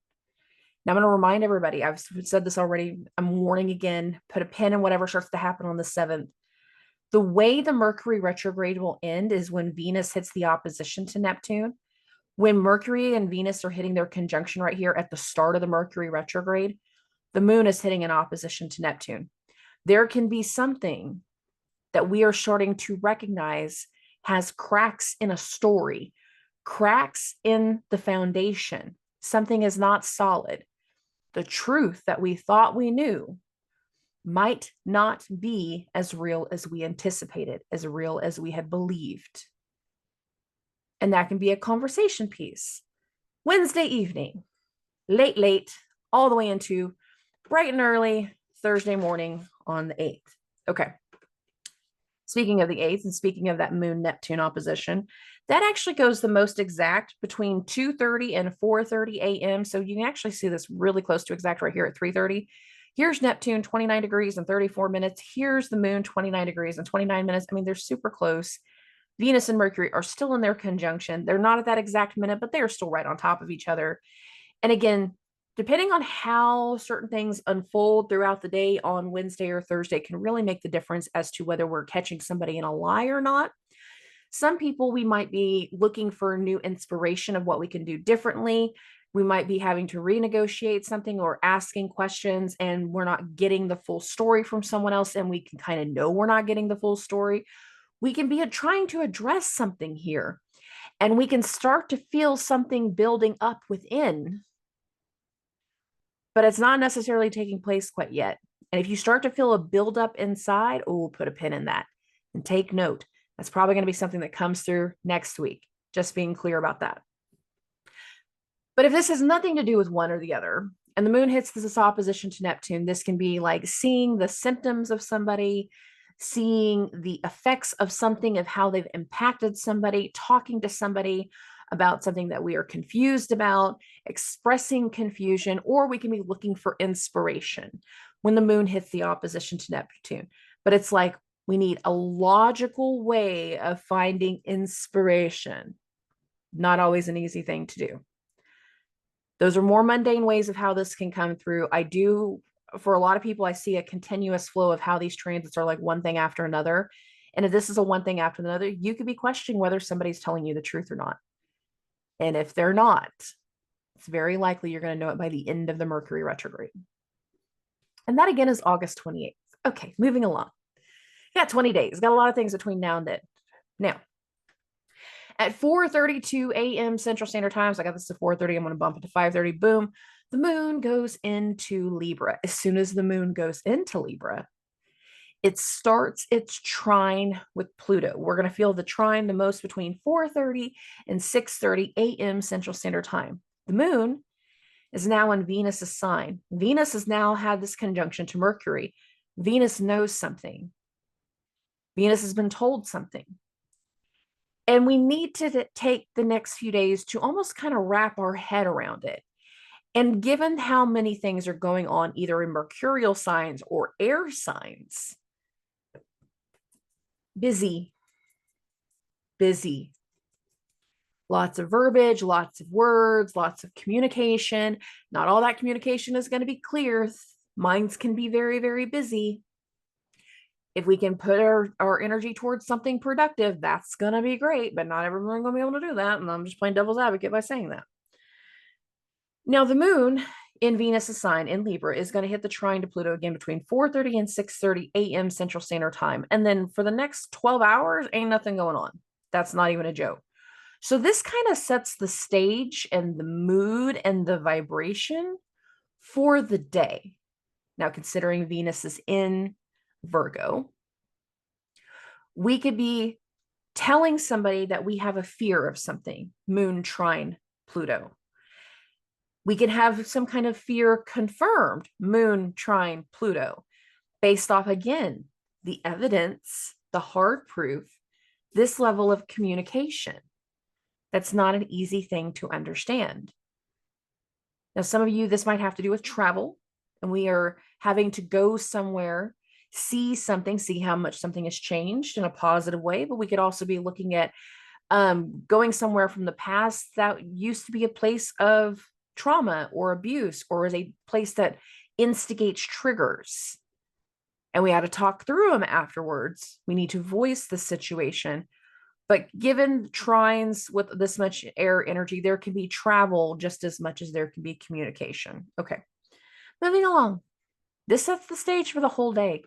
S1: Now, I'm going to remind everybody, I've said this already, I'm warning again, put a pin in whatever starts to happen on the 7th. The way the Mercury retrograde will end is when Venus hits the opposition to Neptune. When Mercury and Venus are hitting their conjunction right here at the start of the Mercury retrograde, the moon is hitting an opposition to Neptune. There can be something that we are starting to recognize has cracks in a story, cracks in the foundation. Something is not solid. The truth that we thought we knew might not be as real as we anticipated, as real as we had believed. And that can be a conversation piece. Wednesday evening, late, all the way into bright and early Thursday morning on the 8th. Okay. Speaking of the 8th and speaking of that moon-Neptune opposition, that actually goes the most exact between 2:30 and 4:30 a.m. So you can actually see this really close to exact right here at 3:30. Here's Neptune, 29 degrees and 34 minutes. Here's the moon, 29 degrees and 29 minutes. I mean, they're super close. Venus and Mercury are still in their conjunction. They're not at that exact minute, but they are still right on top of each other. And again, depending on how certain things unfold throughout the day on Wednesday or Thursday can really make the difference as to whether we're catching somebody in a lie or not. Some people, we might be looking for new inspiration of what we can do differently. We might be having to renegotiate something or asking questions and we're not getting the full story from someone else and we can kind of know we're not getting the full story. We can be trying to address something here. And we can start to feel something building up within, but it's not necessarily taking place quite yet. And if you start to feel a buildup inside, oh, put a pin in that and take note. That's probably going to be something that comes through next week. Just being clear about that. But if this has nothing to do with one or the other, and the moon hits this opposition to Neptune, this can be like seeing the symptoms of somebody, seeing the effects of something, of how they've impacted somebody, talking to somebody about something that we are confused about, expressing confusion, or we can be looking for inspiration when the moon hits the opposition to Neptune. But it's like we need a logical way of finding inspiration. Not always an easy thing to do. Those are more mundane ways of how this can come through. I do, for a lot of people, I see a continuous flow of how these transits are like one thing after another. And if this is a one thing after another, you could be questioning whether somebody's telling you the truth or not. And if they're not, it's very likely you're going to know it by the end of the Mercury retrograde. And that again is August 28th. Okay, moving along. Yeah, 20 days. Got a lot of things between now and then. Now, at 4:32 a.m. Central Standard Time, so I got this to 4:30. I'm going to bump it to 5:30. Boom. The moon goes into Libra. As soon as the moon goes into Libra, it starts its trine with Pluto. We're going to feel the trine the most between 4:30 and 6:30 a.m. Central Standard Time. The moon is now in Venus's sign. Venus has now had this conjunction to Mercury. Venus knows something. Venus has been told something. And we need to take the next few days to almost kind of wrap our head around it. And given how many things are going on, either in mercurial signs or air signs, busy. Lots of verbiage, lots of words, lots of communication. Not all that communication is going to be clear. Minds can be very, very busy. If we can put our energy towards something productive, that's going to be great, but not everyone's going to be able to do that. And I'm just playing devil's advocate by saying that. Now, the moon in Venus's sign in Libra is going to hit the trine to Pluto again between 4:30 and 6:30 a.m. Central Standard Time. And then for the next 12 hours, ain't nothing going on. That's not even a joke. So this kind of sets the stage and the mood and the vibration for the day. Now, considering Venus is in Virgo, we could be telling somebody that we have a fear of something, moon trine Pluto. We can have some kind of fear confirmed, moon trine Pluto, based off, again, the evidence, the hard proof, this level of communication. That's not an easy thing to understand. Now, some of you, this might have to do with travel, and we are having to go somewhere, see something, see how much something has changed in a positive way, but we could also be looking at going somewhere from the past that used to be a place of trauma or abuse, or is a place that instigates triggers. And we had to talk through them afterwards. We need to voice the situation. But given trines with this much air energy, there can be travel just as much as there can be communication. Okay, moving along. This sets the stage for the whole day.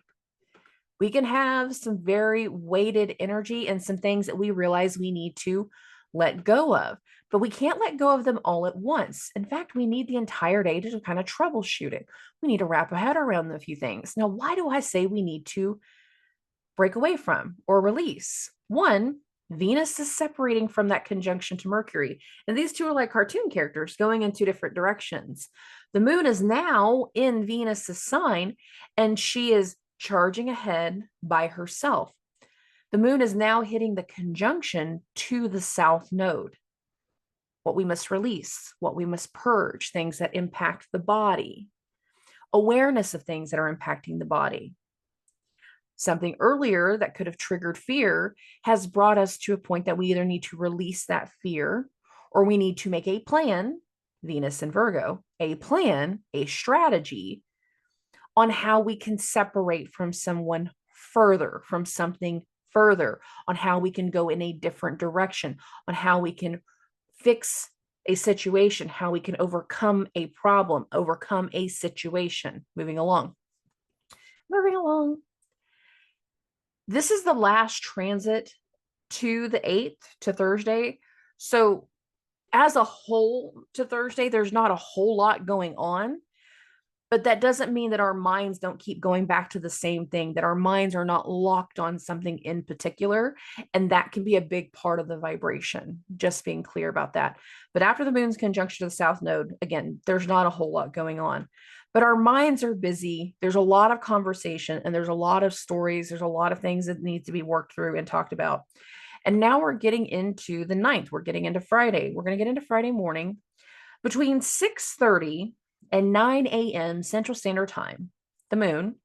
S1: We can have some very weighted energy and some things that we realize we need to let go of, but we can't let go of them all at once. In fact, we need the entire day to kind of troubleshoot it. We need to wrap our head around a few things. Now, why do I say we need to break away from or release? One, Venus is separating from that conjunction to Mercury. And these two are like cartoon characters going in two different directions. The moon is now in Venus's sign, and she is charging ahead by herself. The moon is now hitting the conjunction to the south node. What we must release, what we must purge, things that impact the body, awareness of things that are impacting the body. Something earlier that could have triggered fear has brought us to a point that we either need to release that fear or we need to make a plan, Venus and Virgo, a plan, a strategy on how we can separate from someone further, from something further, on how we can go in a different direction, on how we can fix a situation, how we can overcome a problem, overcome a situation. Moving along. This is the last transit to the 8th, to Thursday. So as a whole to Thursday, there's not a whole lot going on, but that doesn't mean that our minds don't keep going back to the same thing, that our minds are not locked on something in particular. And that can be a big part of the vibration, just being clear about that. But after the moon's conjunction to the south node, again, there's not a whole lot going on, but our minds are busy. There's a lot of conversation and there's a lot of stories. There's a lot of things that need to be worked through and talked about. And now we're getting into the 9th. We're getting into Friday. We're going to get into Friday morning between 6:30 and 9 a.m. Central Standard Time. The moon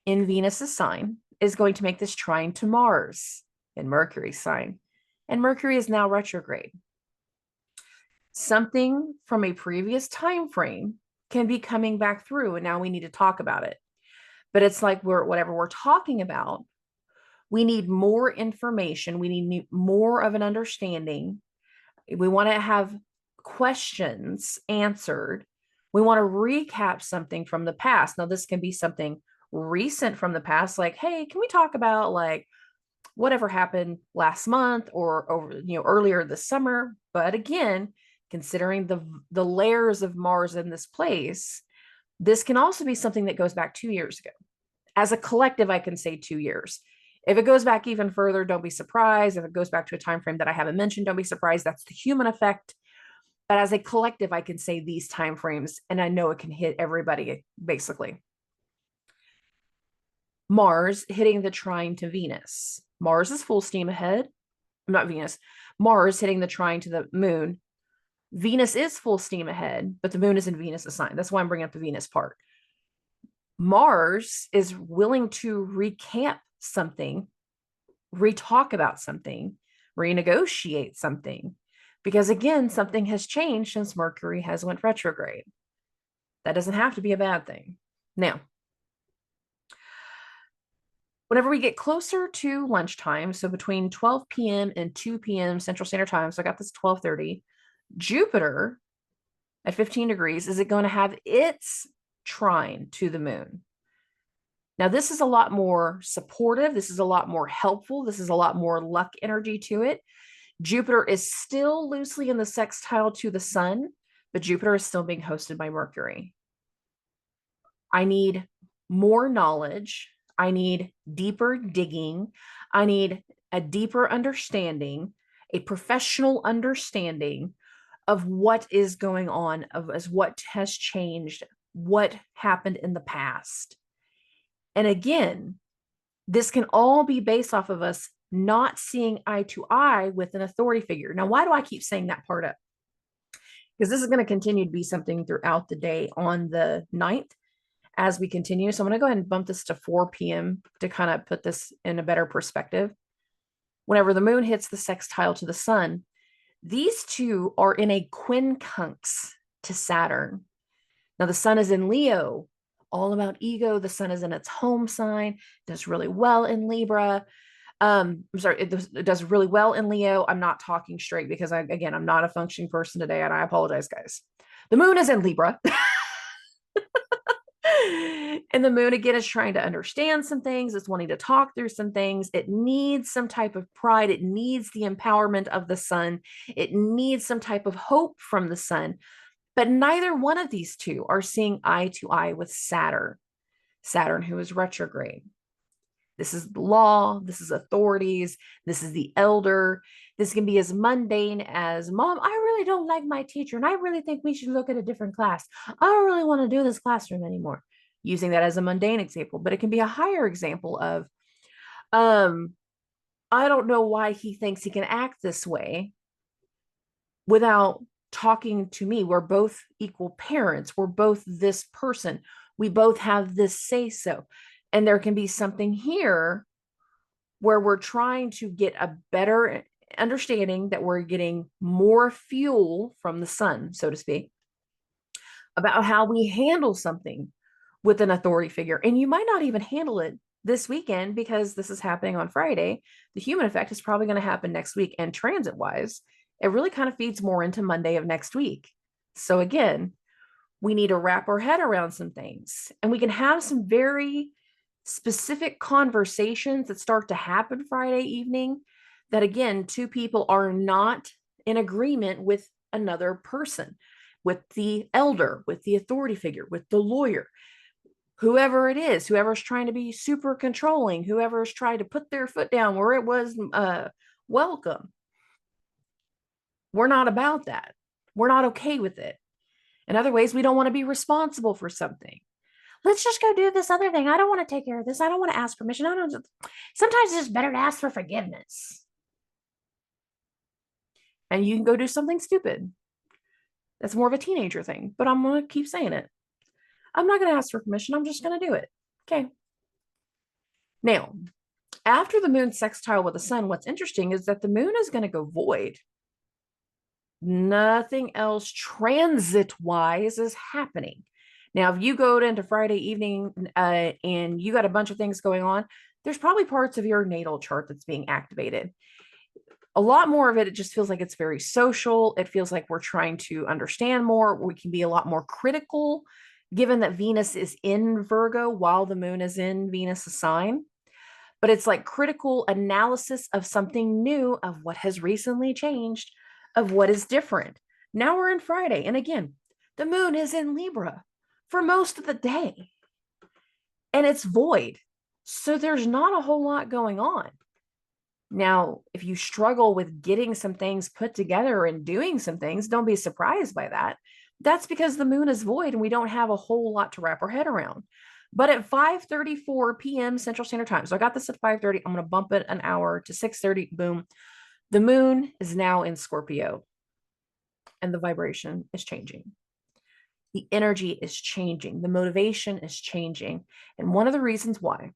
S1: in Venus's sign is going to make this trine to Mars in Mercury's sign. And Mercury is now retrograde. Something from a previous time frame can be coming back through, and now we need to talk about it. But it's like whatever we're talking about, we need more information. We need more of an understanding. We want to have questions answered. We want to recap something from the past. Now, this can be something recent from the past, like, hey, can we talk about like whatever happened last month or over, earlier this summer? But again, considering the layers of Mars in this place, this can also be something that goes back 2 years ago. As a collective, I can say 2 years. If it goes back even further, don't be surprised. If it goes back to a time frame that I haven't mentioned, don't be surprised. That's the human effect. But as a collective, I can say these time frames, and I know it can hit everybody, basically. Mars hitting the trine to Venus. Mars is full steam ahead. Not Venus. Mars hitting the trine to the moon. Venus is full steam ahead, but the moon is in Venus' sign. That's why I'm bringing up the Venus part. Mars is willing to recamp something, re-talk about something, renegotiate something, because again, something has changed since Mercury has went retrograde. That doesn't have to be a bad thing. Now, whenever we get closer to lunchtime, so between 12 p.m. and 2 p.m. Central Standard Time, so I got this 12:30, Jupiter at 15 degrees, is it going to have its trine to the moon? Now, this is a lot more supportive. This is a lot more helpful. This is a lot more luck energy to it. Jupiter is still loosely in the sextile to the sun, but Jupiter is still being hosted by Mercury. I need more knowledge. I need deeper digging. I need a deeper understanding, a professional understanding of what is going on, as what has changed, what happened in the past. And again, this can all be based off of us not seeing eye to eye with an authority figure. Now, why do I keep saying that part up? Because this is going to continue to be something throughout the day on the 9th as we continue. So I'm going to go ahead and bump this to 4 p.m. to kind of put this in a better perspective. Whenever the moon hits the sextile to the sun, these two are in a quincunx to Saturn. Now, the sun is in Leo, all about ego. The sun is in its home sign, does really well in Libra. I'm sorry, it does really well in Leo. I'm not talking straight because I'm not a functioning person today, and I apologize, guys. The moon is in Libra. And the moon, again, is trying to understand some things. It's wanting to talk through some things. It needs some type of pride. It needs the empowerment of the sun. It needs some type of hope from the sun. But neither one of these two are seeing eye to eye with Saturn. Saturn, who is retrograde. This is law. This is authorities. This is the elder. This can be as mundane as, Mom, I really don't like my teacher, and I really think we should look at a different class. I don't really want to do this classroom anymore. Using that as a mundane example, but it can be a higher example of, I don't know why he thinks he can act this way without talking to me. We're both equal parents. We're both this person. We both have this say so. And there can be something here where we're trying to get a better understanding, that we're getting more fuel from the sun, so to speak, about how we handle something with an authority figure. And you might not even handle it this weekend because this is happening on Friday. The human effect is probably going to happen next week. And transit wise, it really kind of feeds more into Monday of next week. So again, we need to wrap our head around some things, and we can have some very specific conversations that start to happen Friday evening that, again, two people are not in agreement with another person, with the elder, with the authority figure, with the lawyer, whoever it is, whoever's trying to be super controlling, whoever's trying to put their foot down where it was welcome. We're not about that. We're not okay with it. In other ways, we don't want to be responsible for something. Let's just go do this other thing. I don't want to take care of this. I don't want to ask permission. I don't. Sometimes it's just better to ask for forgiveness. And you can go do something stupid. That's more of a teenager thing, but I'm going to keep saying it. I'm not going to ask for permission. I'm just going to do it. Okay. Now, after the moon sextile with the sun, what's interesting is that the moon is going to go void. Nothing else transit wise is happening. Now, if you go into Friday evening and you got a bunch of things going on, there's probably parts of your natal chart that's being activated. A lot more of it, it just feels like it's very social. It feels like we're trying to understand more. We can be a lot more critical, given that Venus is in Virgo while the moon is in Venus' sign. But it's like critical analysis of something new, of what has recently changed, of what is different. Now we're in Friday. And again, the moon is in Libra for most of the day. And it's void. So there's not a whole lot going on. Now, if you struggle with getting some things put together and doing some things, don't be surprised by that. That's because the moon is void and we don't have a whole lot to wrap our head around. But at 5:34 p.m. Central Standard Time, so I got this at 5:30, I'm going to bump it an hour to 6:30, boom. The moon is now in Scorpio and the vibration is changing. The energy is changing. The motivation is changing. And one of the reasons why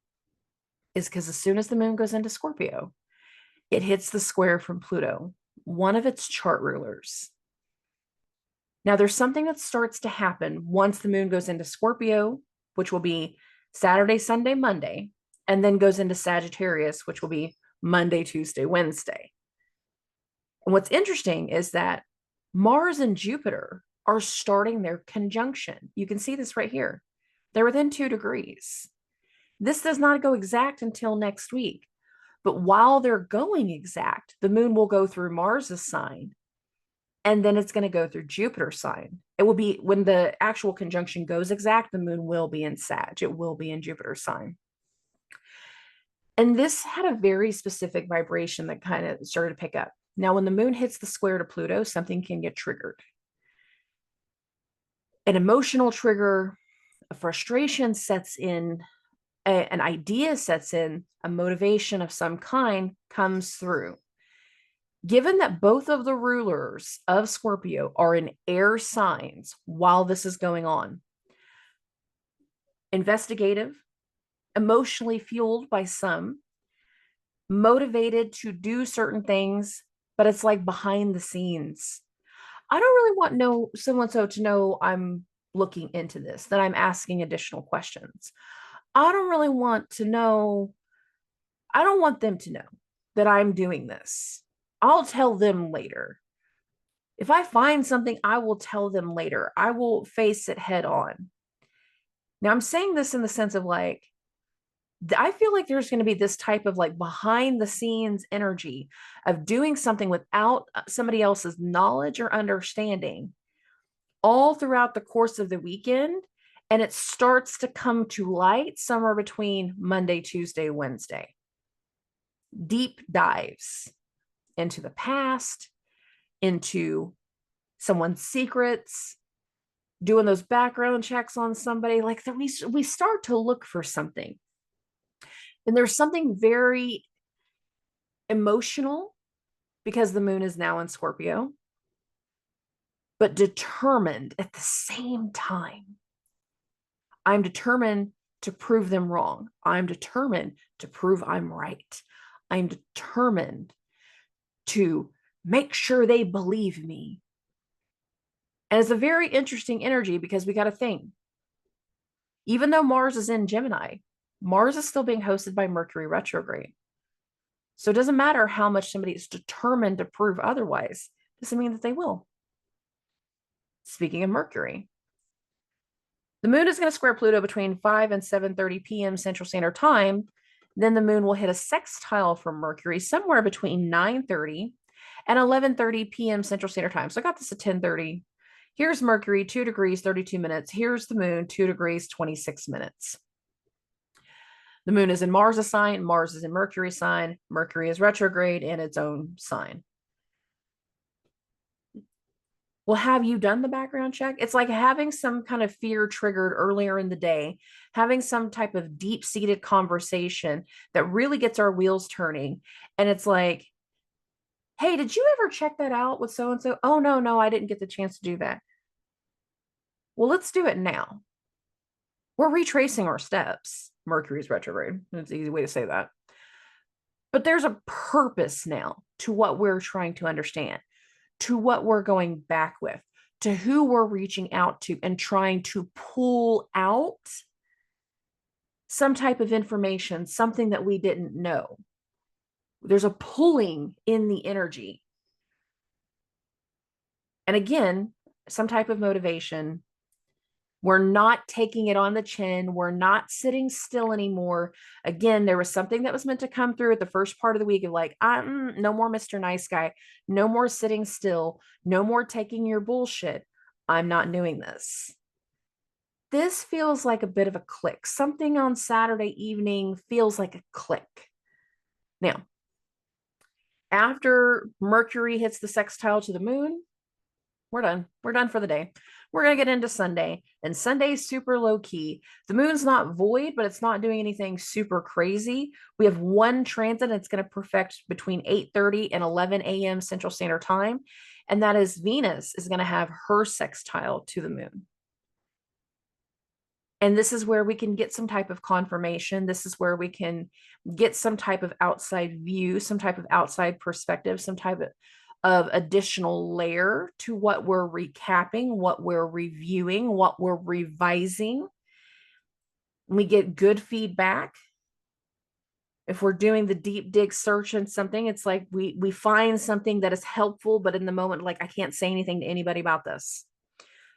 S1: is because as soon as the moon goes into Scorpio, it hits the square from Pluto, one of its chart rulers. Now, there's something that starts to happen once the moon goes into Scorpio, which will be Saturday, Sunday, Monday, and then goes into Sagittarius, which will be Monday, Tuesday, Wednesday. And what's interesting is that Mars and Jupiter are starting their conjunction. You can see this right here. They're within 2 degrees. This does not go exact until next week. But while they're going exact, the moon will go through Mars's sign, and then it's going to go through Jupiter's sign. It will be, when the actual conjunction goes exact, the moon will be in Sag. It will be in Jupiter's sign. And this had a very specific vibration that kind of started to pick up. Now, when the moon hits the square to Pluto, something can get triggered. An emotional trigger, a frustration sets in, an idea sets in, a motivation of some kind comes through. Given that both of the rulers of Scorpio are in air signs while this is going on, investigative, emotionally fueled by some, motivated to do certain things, but it's like behind the scenes. I don't really want so-and-so to know I'm looking into this, that I'm asking additional questions. I don't really want to know, I don't want them to know that I'm doing this. I'll tell them later. If I find something, I will tell them later. I will face it head on. Now, I'm saying this in the sense of like, I feel like there's going to be this type of like behind the scenes energy of doing something without somebody else's knowledge or understanding all throughout the course of the weekend. And it starts to come to light somewhere between Monday, Tuesday, Wednesday. Deep dives into the past, into someone's secrets, doing those background checks on somebody. Like that, we start to look for something. And there's something very emotional because the moon is now in Scorpio, but determined at the same time. I'm determined to prove them wrong. I'm determined to prove I'm right. I'm determined to make sure they believe me. And it's a very interesting energy because we got to think, even though Mars is in Gemini, Mars is still being hosted by Mercury retrograde. So it doesn't matter how much somebody is determined to prove otherwise. It doesn't mean that they will. Speaking of Mercury, the moon is going to square Pluto between 5 and 7:30 p.m. Central Standard Time. Then the moon will hit a sextile from Mercury somewhere between 9:30 and 11:30 p.m. Central Standard Time. So I got this at 10:30. Here's Mercury, 2 degrees, 32 minutes. Here's the moon, 2 degrees, 26 minutes. The moon is in Mars' sign. Mars is in Mercury's sign. Mercury is retrograde in its own sign. Well, have you done the background check? It's like having some kind of fear triggered earlier in the day, having some type of deep-seated conversation that really gets our wheels turning. And it's like, hey, did you ever check that out with so-and-so? Oh, no, I didn't get the chance to do that. Well, let's do it now. We're retracing our steps. Mercury's retrograde. That's an easy way to say that. But there's a purpose now to what we're trying to understand, to what we're going back with, to who we're reaching out to and trying to pull out some type of information, something that we didn't know. There's a pulling in the energy. And again, some type of motivation. We're not taking it on the chin. We're not sitting still anymore. Again, there was something that was meant to come through at the first part of the week of like, no more Mr. Nice Guy, no more sitting still, no more taking your bullshit. I'm not doing this. This feels like a bit of a click. Something on Saturday evening feels like a click. Now, after Mercury hits the sextile to the moon, we're done. We're done for the day. We're going to get into Sunday, and Sunday's super low key. The moon's not void, but it's not doing anything super crazy. We have one transit that's going to perfect between 8:30 and 11 a.m. Central Standard Time, and that is Venus is going to have her sextile to the moon. And this is where we can get some type of confirmation. This is where we can get some type of outside view, some type of outside perspective, some type of additional layer to what we're recapping, what we're reviewing, what we're revising. We get good feedback. If we're doing the deep dig search in something, it's like we find something that is helpful, but in the moment, like, I can't say anything to anybody about this.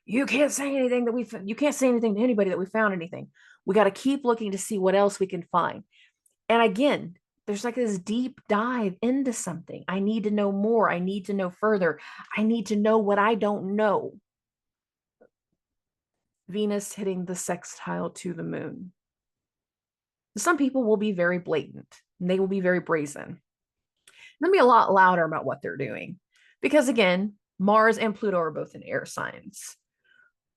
S1: You can't say anything you can't say anything to anybody that we found anything. We got to keep looking to see what else we can find. And again, there's like this deep dive into something. I need to know more. I need to know further. I need to know what I don't know. Venus hitting the sextile to the moon. Some people will be very blatant and they will be very brazen. They'll be a lot louder about what they're doing because, again, Mars and Pluto are both in air signs.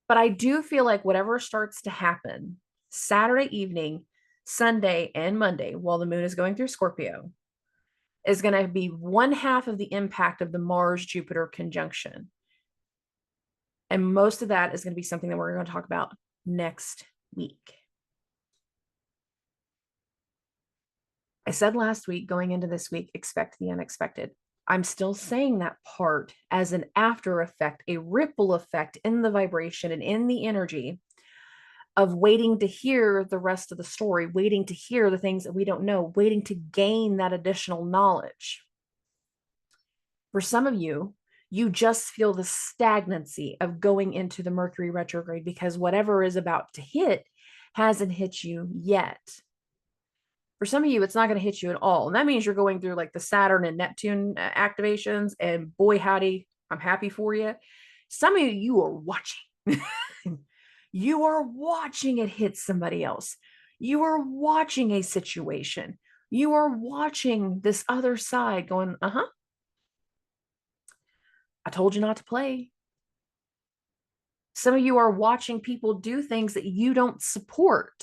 S1: But I do feel like whatever starts to happen Saturday evening, Sunday, and Monday, while the moon is going through Scorpio, is going to be one half of the impact of the Mars-Jupiter conjunction. And most of that is going to be something that we're going to talk about next week. I said last week, going into this week, expect the unexpected. I'm still saying that part as an after effect, a ripple effect in the vibration and in the energy of waiting to hear the rest of the story, waiting to hear the things that we don't know, waiting to gain that additional knowledge. For some of you, you just feel the stagnancy of going into the Mercury retrograde because whatever is about to hit hasn't hit you yet. For some of you, it's not going to hit you at all. And that means you're going through like the Saturn and Neptune activations. And boy, howdy, I'm happy for you. Some of you are watching. You are watching it hit somebody else. You are watching a situation. You are watching this other side going, I told you not to play. Some of you are watching people do things that you don't support,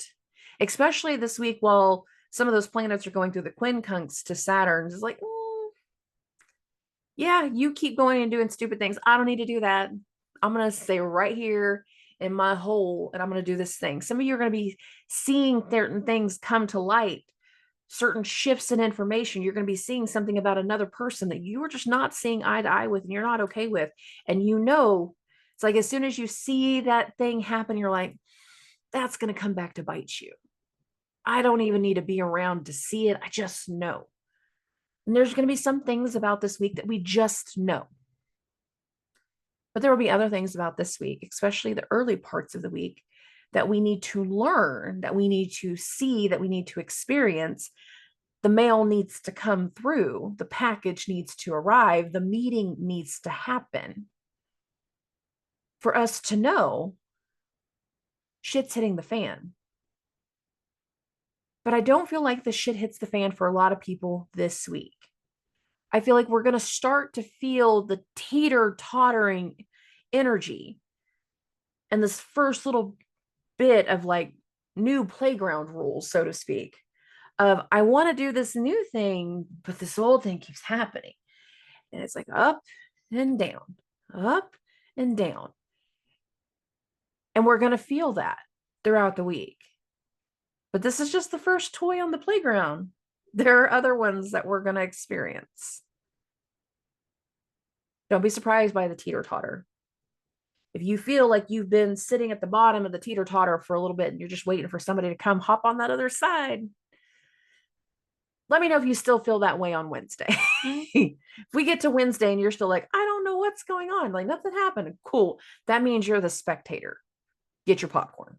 S1: especially this week while some of those planets are going through the quincunx to Saturn. It's like, yeah, you keep going and doing stupid things. I don't need to do that. I'm going to stay right here in my hole and I'm going to do this thing. Some of you are going to be seeing certain things come to light, certain shifts in information. You're going to be seeing something about another person that you are just not seeing eye to eye with and you're not okay with. And you know, it's like as soon as you see that thing happen, you're like, that's going to come back to bite you. I don't even need to be around to see it. I just know. And there's going to be some things about this week that we just know. But there will be other things about this week, especially the early parts of the week, that we need to learn, that we need to see, that we need to experience the mail needs to come through, the package needs to arrive, the meeting needs to happen for us to know shit's hitting the fan. But I don't feel like the shit hits the fan for a lot of people this week. I feel like we're going to start to feel the teeter-tottering energy and this first little bit of like new playground rules, so to speak, of I want to do this new thing, but this old thing keeps happening. And it's like up and down, up and down. And we're going to feel that throughout the week. But this is just the first toy on the playground. There are other ones that we're going to experience. Don't be surprised by the teeter-totter. If you feel like you've been sitting at the bottom of the teeter-totter for a little bit and you're just waiting for somebody to come hop on that other side, let me know if you still feel that way on Wednesday. If we get to Wednesday and you're still like, I don't know what's going on, like nothing happened, cool. That means you're the spectator. Get your popcorn.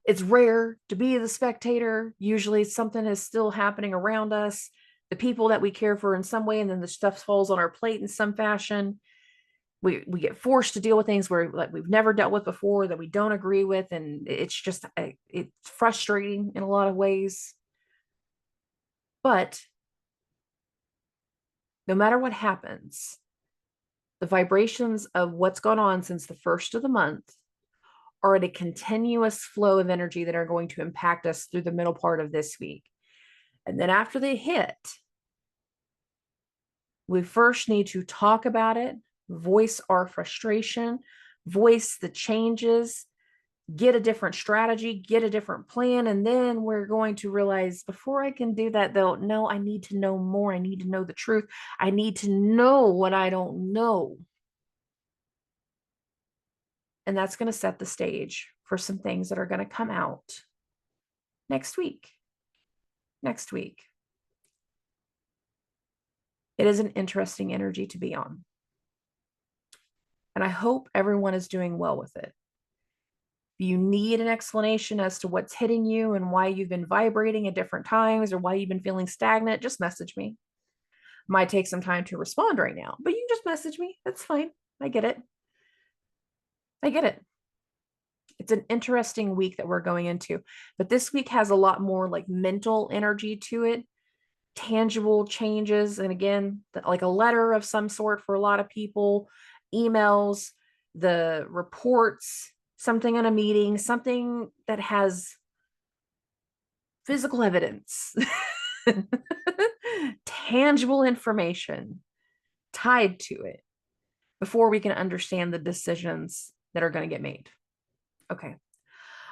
S1: It's rare to be the spectator. Usually something is still happening around us, the people that we care for in some way, and then the stuff falls on our plate in some fashion. We get forced to deal with things where like we've never dealt with before, that we don't agree with, and it's just it's frustrating in a lot of ways. But no matter what happens, the vibrations of what's gone on since the first of the month are at a continuous flow of energy that are going to impact us through the middle part of this week. And then after they hit, we first need to talk about it, voice our frustration, voice the changes, get a different strategy, get a different plan. And then we're going to realize, before I can do that, though, no, I need to know more. I need to know the truth. I need to know what I don't know. And that's going to set the stage for some things that are going to come out next week. Next week. It is an interesting energy to be on. And I hope everyone is doing well with it. If you need an explanation as to what's hitting you and why you've been vibrating at different times or why you've been feeling stagnant, just message me. Might take some time to respond right now, but you can just message me. That's fine. I get it. I get it. It's an interesting week that we're going into, but this week has a lot more like mental energy to it, tangible changes. And again, like a letter of some sort for a lot of people, emails, the reports, something in a meeting, something that has physical evidence, tangible information tied to it before we can understand the decisions that are going to get made. Okay.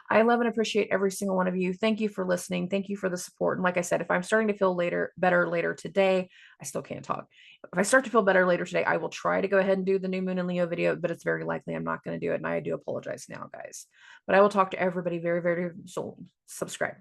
S1: I love and appreciate every single one of you. Thank you for listening. Thank you for the support. And like I said, if I'm starting to feel better later today, I still can't talk. If I start to feel better later today, I will try to go ahead and do the new moon and Leo video, but it's very likely I'm not going to do it. And I do apologize now, guys. But I will talk to everybody very, very soon. Subscribe.